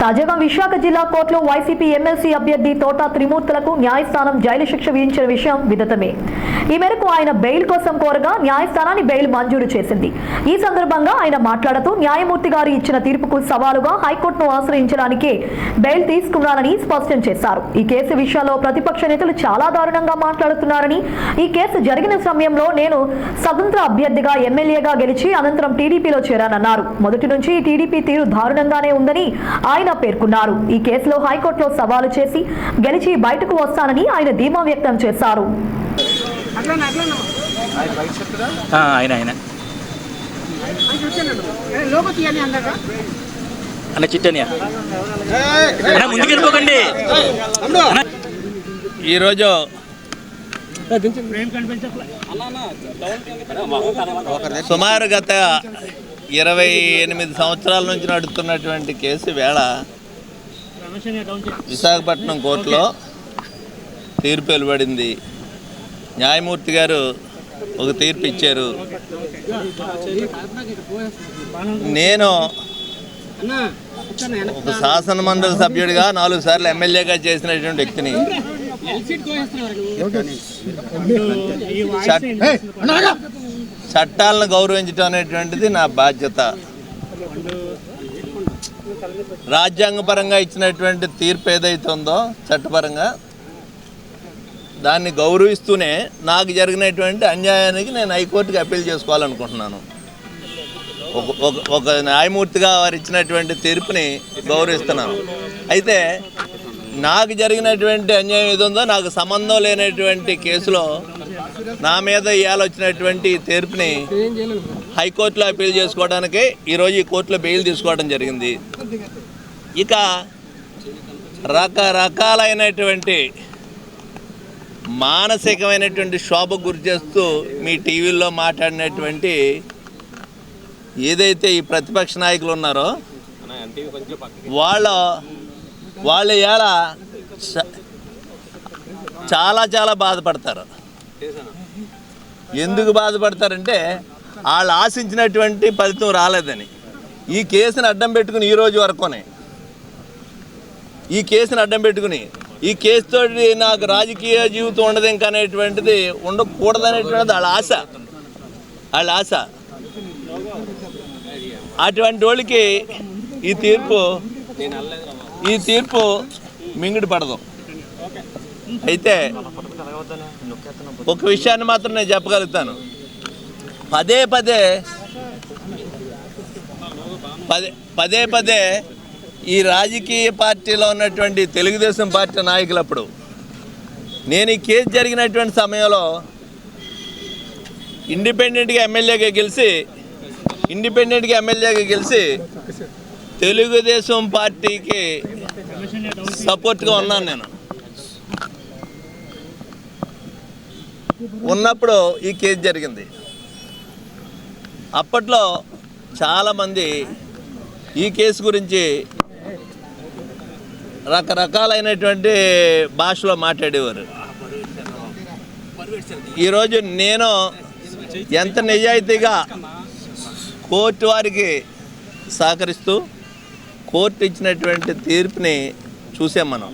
తాజాగా విశాఖ జిల్లా కోర్టులో వైసీపీ ఎమ్మెల్సీ అభ్యర్థి తోట త్రిమూర్తులకు న్యాయస్థానం జైలు శిక్ష విధించిన విషయం విదితమే. ఈ మేరకు ఆయన బెయిల్ కోసం కోరగా న్యాయస్థానాన్ని బెయిల్ మంజూరు చేసింది. ఈ సందర్భంగా ఆయన మాట్లాడుతూ న్యాయమూర్తి గారు ఇచ్చిన తీర్పుకు సవాలుగా హైకోర్టును ఆశ్రయించడానికి బెయిల్ తీసుకున్నారని స్పష్టం చేశారు. ఈ కేసు విషయంలో ప్రతిపక్ష నేతలు చాలా దారుణంగా మాట్లాడుతున్నారని, ఈ కేసు జరిగిన సమయంలో నేను స్వతంత్ర అభ్యర్థిగా ఎమ్మెల్యేగా గెలిచి అనంతరం టీడీపీలో చేరానన్నారు. మొదటి నుంచి టీడీపీ తీరు దారుణంగానే ఉందని ఆయన పేర్కొన్నారు. ఈ కేసులో హైకోర్టులో సవాలు చేసి గెలిచి బయటకు వస్తానని ఆయన ధీమా వ్యక్తం చేశారు. ఈరోజు సుమారు గత 28 సంవత్సరాల నుంచి నడుస్తున్నటువంటి కేసు వేళ విశాఖపట్నం కోర్టులో తీర్పు వెలువడింది. న్యాయమూర్తి గారు ఒక తీర్పు ఇచ్చారు. నేను ఒక శాసన మండలి సభ్యుడిగా 4 సార్లు ఎమ్మెల్యేగా చేసినటువంటి వ్యక్తిని చట్టాలను గౌరవించడం అనేటువంటిది నా బాధ్యత. రాజ్యాంగపరంగా ఇచ్చినటువంటి తీర్పు ఏదైతే ఉందో చట్టపరంగా దాన్ని గౌరవిస్తూనే నాకు జరిగినటువంటి అన్యాయానికి నేను హైకోర్టుకి అప్పీల్ చేసుకోవాలనుకుంటున్నాను. ఒక న్యాయమూర్తిగా వారు ఇచ్చినటువంటి తీర్పుని గౌరవిస్తున్నాను. అయితే నాకు జరిగినటువంటి అన్యాయం ఏది ఉందో, నాకు సంబంధం లేనటువంటి కేసులో నా మీద ఇవాళ వచ్చినటువంటి తీర్పుని హైకోర్టులో అప్పీల్ చేసుకోవడానికి ఈరోజు ఈ కోర్టులో బెయిల్ తీసుకోవడం జరిగింది. ఇక రకరకాలైనటువంటి మానసికమైనటువంటి శోభకు గురి చేస్తూ మీ టీవీల్లో మాట్లాడినటువంటి ఏదైతే ఈ ప్రతిపక్ష నాయకులు ఉన్నారో వాళ్ళు ఇలా చాలా బాధపడతారు. ఎందుకు బాధపడతారంటే వాళ్ళు ఆశించినటువంటి ఫలితం రాలేదని. ఈ కేసుని అడ్డం పెట్టుకుని ఈరోజు వరకునే ఈ కేసుని అడ్డం పెట్టుకుని ఈ కేసుతో నాకు రాజకీయ జీవితం ఉండదు ఇంకా అనేటువంటిది ఉండకూడదనేటువంటిది వాళ్ళ ఆశ. అటువంటి వాళ్ళకి ఈ తీర్పు మింగిడి పడదు. అయితే ఒక విషయాన్ని మాత్రం నేను చెప్పగలుగుతాను. పదే ఈ రాజకీయ పార్టీలో ఉన్నటువంటి తెలుగుదేశం పార్టీ నాయకులప్పుడు నేను ఈ కేసు జరిగినటువంటి సమయంలో ఇండిపెండెంట్గా ఎమ్మెల్యేగా గెలిచి తెలుగుదేశం పార్టీకి సపోర్ట్గా ఉన్నాను. నేను ఉన్నప్పుడు ఈ కేసు జరిగింది. అప్పట్లో చాలామంది ఈ కేసు గురించి రకరకాలైనటువంటి భాషలో మాట్లాడేవారు. ఈరోజు నేను ఎంత నిజాయితీగా కోర్టు వారికి సహకరిస్తూ కోర్టు ఇచ్చినటువంటి తీర్పుని చూసాం మనం.